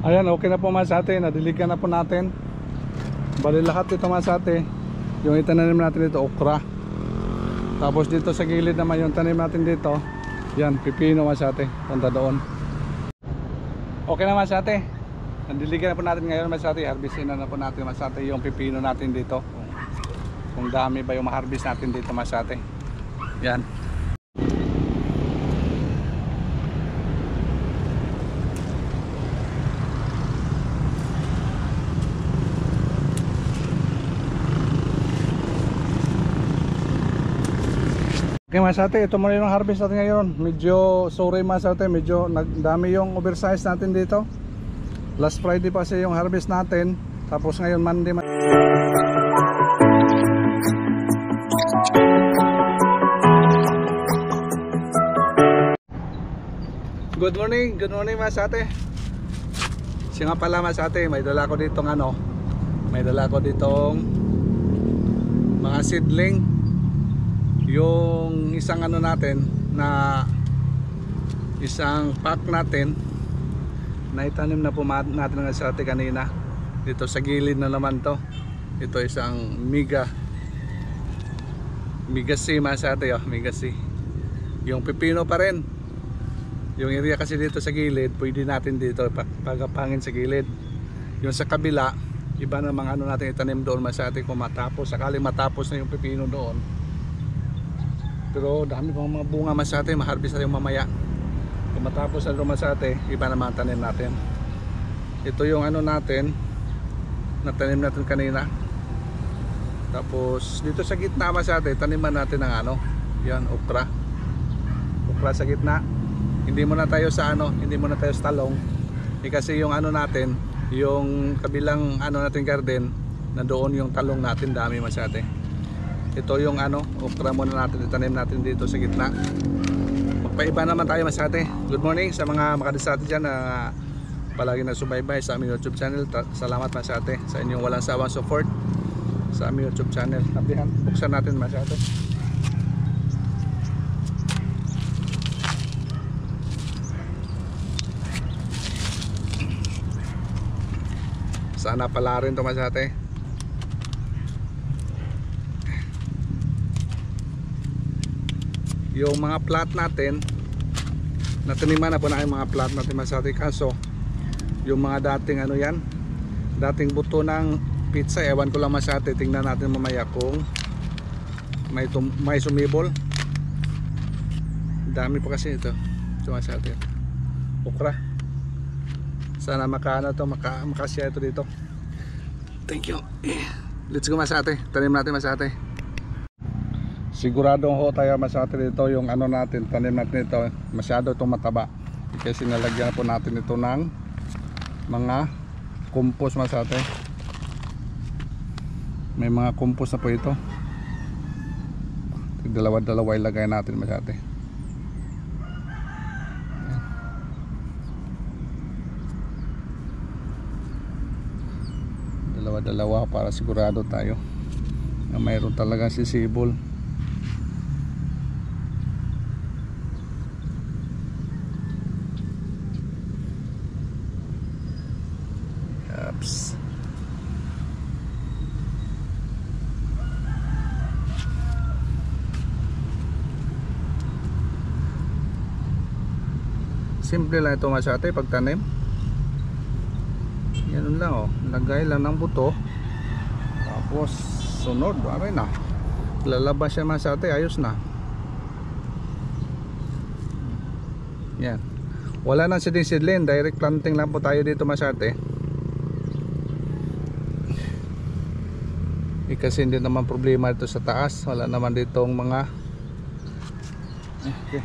Ayan, okay na po masate. Nadiligan na po natin. Bali lahat ito masate. Yung itananim natin dito, okra. Tapos dito sa gilid naman yung tanim natin dito. Yan, pipino masate. Punta doon. Okay na masate. Nadiligan na po natin ngayon masate. Harvestin na po natin masate yung pipino natin dito. Kung dami ba yung ma-harvest natin dito masate. Yan. Okay masate, ito muna yung harvest natin ngayon. Medyo sorry masate, medyo dami yung oversize natin dito. Last Friday pa kasi yung harvest natin. Tapos ngayon Monday. Good morning masate. Siya nga pala masate, may dala ko ditong ano. May dala ko ditong mga seedling. Yung isang ano natin na isang pack natin na itanim na po natin ng asate kanina dito sa gilid na naman to. Ito isang mega C masate, oh, mega C. Yung pipino pa rin. Yung area kasi dito sa gilid pwede natin dito pagapangin sa gilid. Yung sa kabila iba na mga ano natin itanim doon masate kung matapos, sakaling matapos na yung pipino doon. Pero dami pang mga bunga masate, ma-harvest natin mamaya. Kung matapos na masate, iba naman tanim natin. Ito yung ano natin na tanim natin kanina. Tapos dito sa gitna masate, taniman natin ng ano, yan, okra. Okra sa gitna. Hindi muna tayo sa ano, hindi muna tayo sa talong. Kasi yung ano natin, yung kabilang ano natin garden, na doon yung talong natin, dami masate. Ito yung ano, okra muna natin, itanim natin dito sa gitna. Magpaiba naman tayo masate. Good morning sa mga makadisate dyan na palagi nagsubaybay sa aming YouTube channel. Salamat masate sa inyong walang sawang support sa aming YouTube channel. Tapihan, buksan natin masate. Sana pala rin ito masate. Yung mga plat natin nataniman na po na yung mga plat natin masate, kaso yung mga dating ano yan, dating buto ng pizza, ewan ko lang masate, tingnan natin mamaya kung may sumibol. Dami pa kasi ito masate, okra. Sana makaano to, makasya ito dito. Thank you. Let's go masate, tanim natin masate. Siguradong ho tayo masate dito yung ano natin, tanim natin ito, masyado itong mataba. Kasi nalagyan po natin ito ng mga compost masate. May mga compost na po ito. Dalawa-dalawa ilagay natin masate. Dalawa-dalawa para sigurado tayo na mayroon talagang sisibol. Simple lang ito masate pagtanim. Ganun lang, oh, lagay lang ng buto, tapos sunod, okay na, lalabas siya masate, ayos na. Yan, wala nang seedling, direct planting lang po tayo dito masate. Kasi hindi naman problema dito sa taas, wala naman ditong mga okay.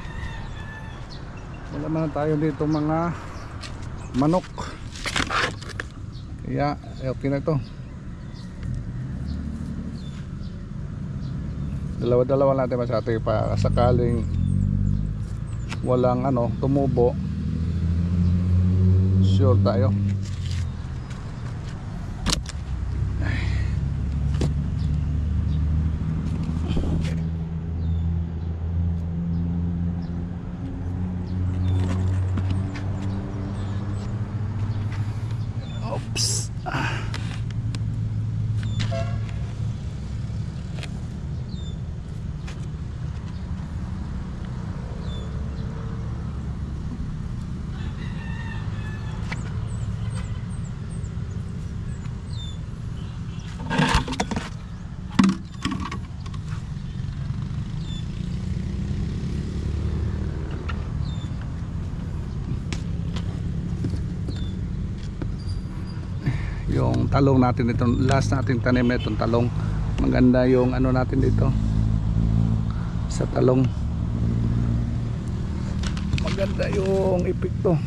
Wala man tayo dito mga manok, kaya okay na ito. Dalawa-dalawa natin masate para sakaling walang ano tumubo, sure tayo. Oops. Yung talong natin dito, last nating tanim na itong talong, maganda yung ano natin dito sa talong, maganda yung epekto.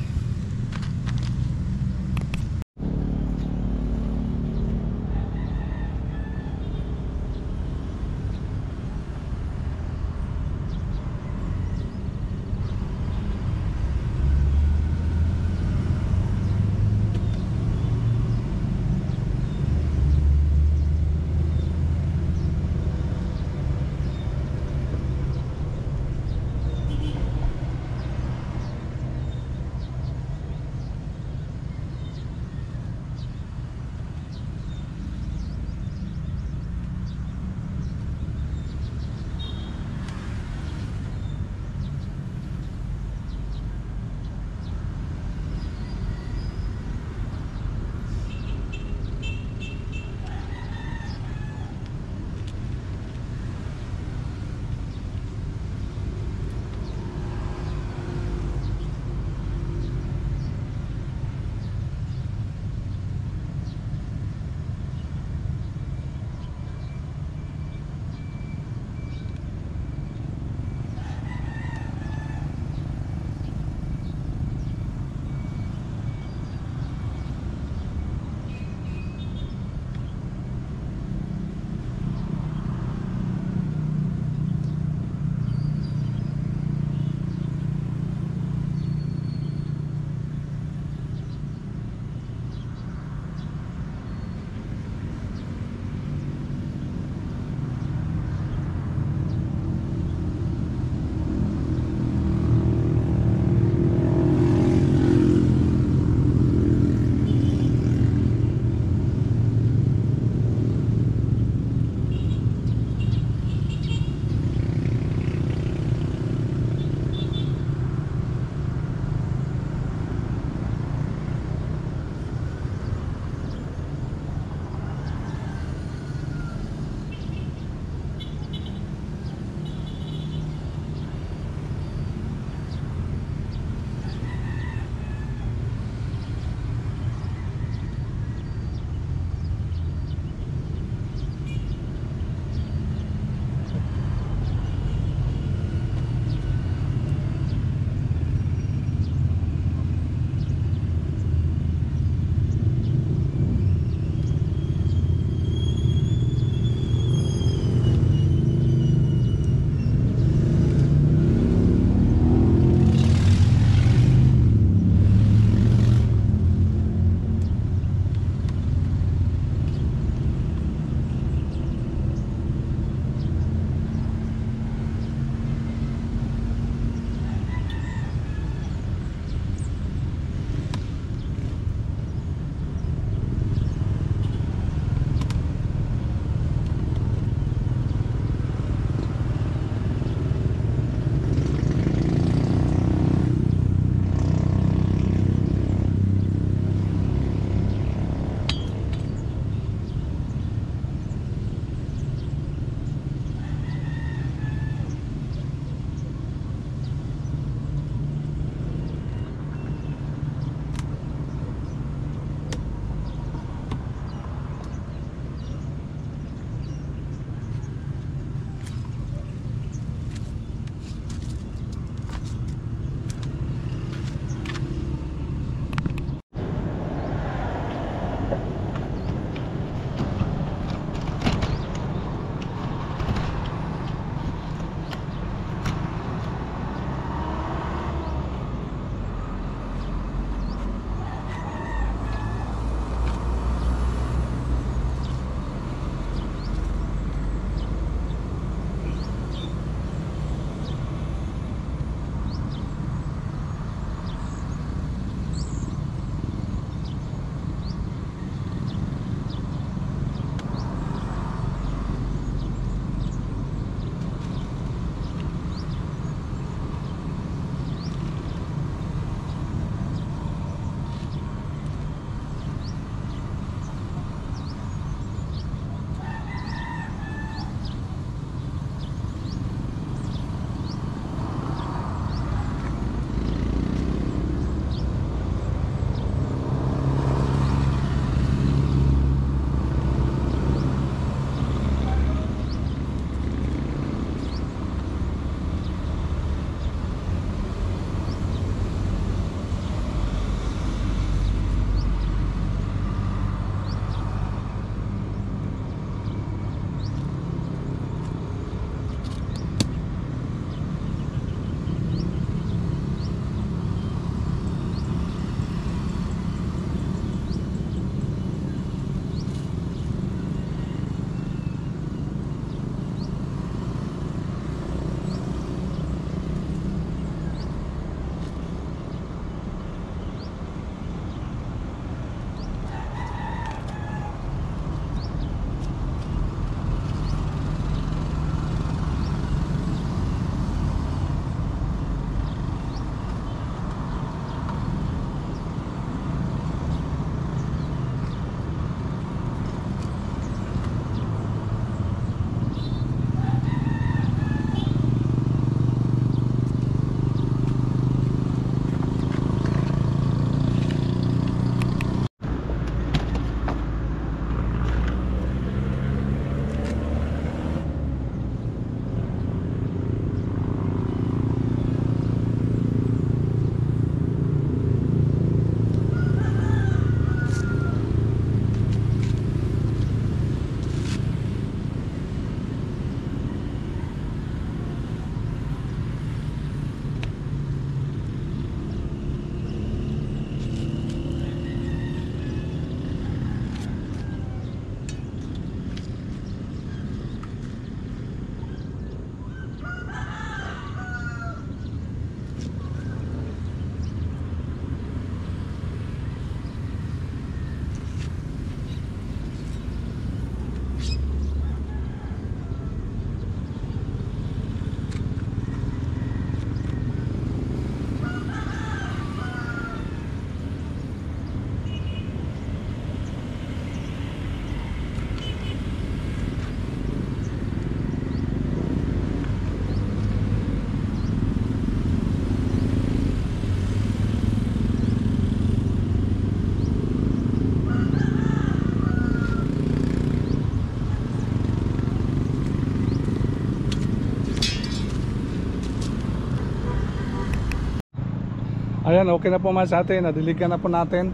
Ayan, okay na po masate. Nadiligan na po natin.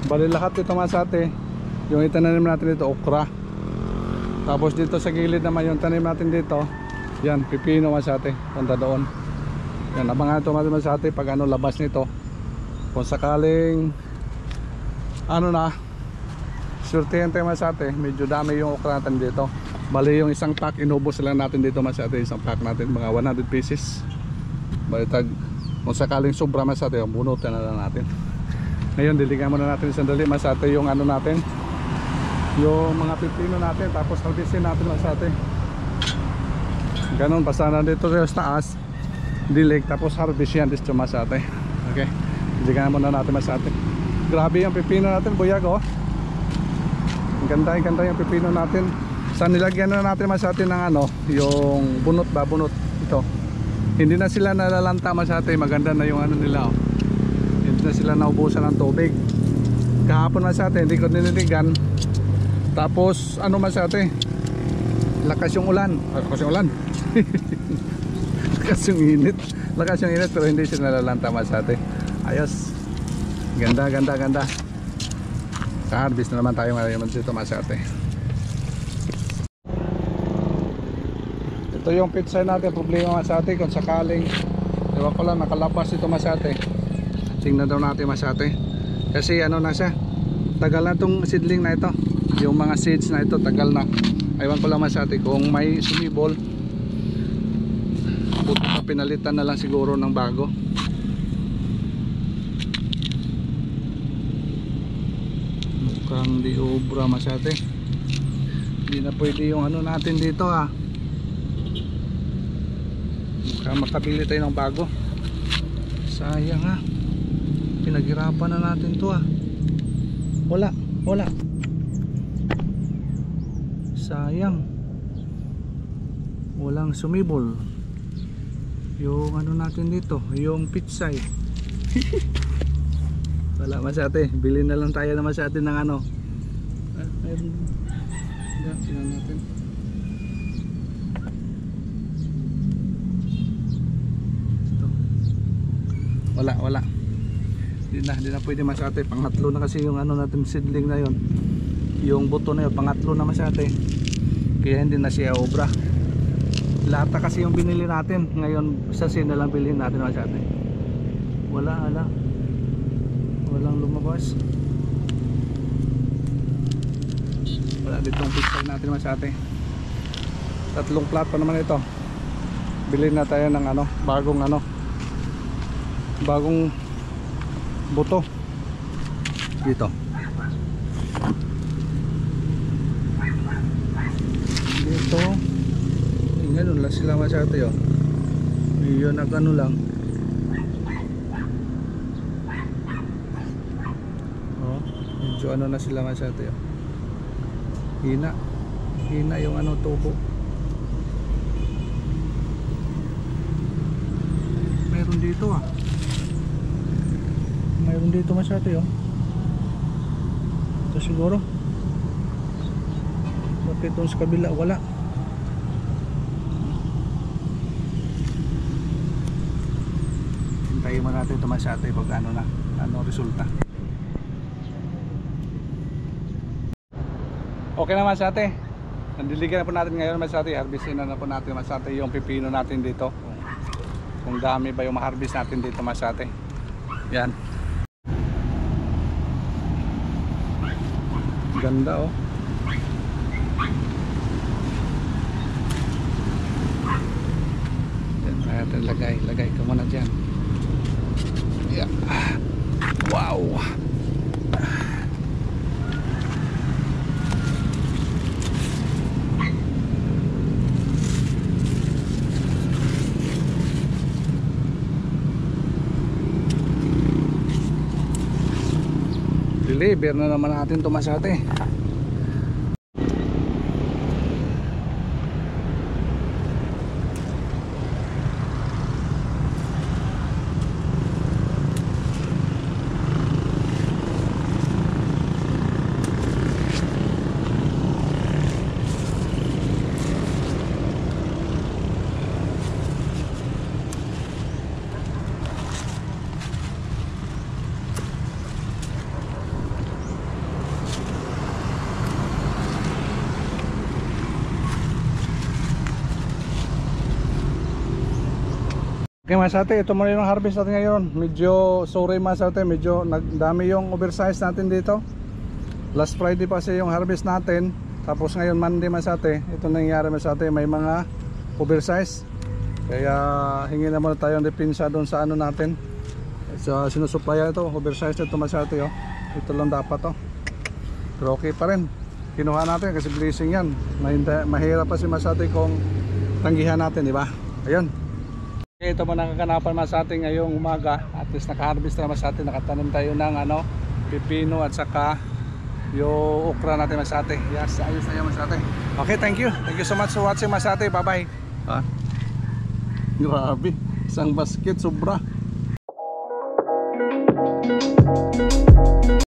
Bali lahat ito masate. Yung itananim natin dito, okra. Tapos dito sa gilid naman yung tanim natin dito, yan, pipino masate. Punta doon. Yan, abangan ito masate pag ano labas nito. Kung sakaling ano na, surtihan tayo masate. Medyo dami yung okra natin dito. Bali yung isang pack, inubos lang natin dito masate. Isang pack natin, mga 100 pieces. Bali tag, kung sakaling sobra masate, bunutin na lang natin. Ngayon, diligan muna natin sandali masate yung ano natin, yung mga pipino natin, tapos harvestin natin masate. Ganon, basta na dito sa taas, dilig, tapos harvest yan dito masate. Okay, diligan muna natin masate. Grabe yung pipino natin, buyag oh. Ganda yung pipino natin. Sa nilagyan na natin masate ng ano, yung bunot ba, bunot ito. Hindi na sila nalalanta masate, maganda na yung ano nila oh. Hindi na sila naubusan ng tubig. Kahapon masate, hindi ko nililigan. Tapos ano masate, lakas yung ulan. Lakas yung ulan. Lakas yung init. Lakas yung init pero hindi sila nalalanta masate. Ayos. Ganda. Sa harvest na naman tayo ngayon dito masate. Ito yung pizza natin. Problema masate kung sakaling, ewan ko lang, nakalabas ito masate. Tingnan daw natin masate. Kasi ano na siya, tagal na itong seedling na ito. Yung mga seeds na ito tagal na. Aywan ko lang masate kung may sumibol, pinalitan na lang siguro ng bago. Mukhang di obra masate. Hindi na pwede yung ano natin dito ha. Mukhang makabili tayo ng bago. Sayang ha, pinaghirapan na natin to ha. Wala sayang, walang sumibol yung ano natin dito, yung pitsay. Wala masate, bilhin na lang tayo naman sa atin ng ano. Mayroon yan, tingnan natin. Ito. Wala hindi na pwede masate. Pangatlo na kasi yung ano natin seedling na yon, yung buto na yun, pangatlo na masate. Kaya hindi na siya obra. Lata kasi yung binili natin. Ngayon sachet na lang bilhin natin masate. Walang lumabas. Wala ditong pizza natin masate. 3 plat pa naman ito. Bilhin na tayo ng ano, bagong buto dito. Dito ganun lang sila masate oh. Yun ang ano lang oh, medyo ano na sila masate oh. Hina yung ano tubo. Meron dito ah, mayroon dito masate oh. Ito siguro. Bakit doon sa kabila wala? Hintayin mo natin ito masate pag ano na, ano resulta. Okay na masate, nandiligan na po natin ngayon masate. Harvestin na po natin masate yung pipino natin dito. Kung dami ba yung ma-harvest natin dito masate. Yan. Ganda oh. Yan, lagay ka muna dyan. Yeah. Wow. Deliver na naman natin ito masate. Okay Masate, ito muna yung harvest natin ngayon. Medyo sorry Masate, medyo dami yung oversize natin dito. Last Friday pa kasi yung harvest natin. Tapos ngayon Monday Masate, ito nangyayari Masate, may mga oversize. Kaya hingi na muna tayo ng depensa doon sa ano natin. Sa sinusuplayan ito, oversize ito Masate oh. Ito lang dapat oh. Pero okay pa rin. Kinuha natin kasi blessing yan. Mahirap pa si Masate kung tanggihan natin, di ba? Ayun. Okay, ito muna kakanapan Masate ngayong umaga. At least naka-harvest na Masate, nakatanim tayo ng ano, pipino at saka yung okra natin Masate. Yes, ayos na yan Masate. Okay, thank you. Thank you so much for watching Masate. Bye bye. Grabe, isang basket sobra.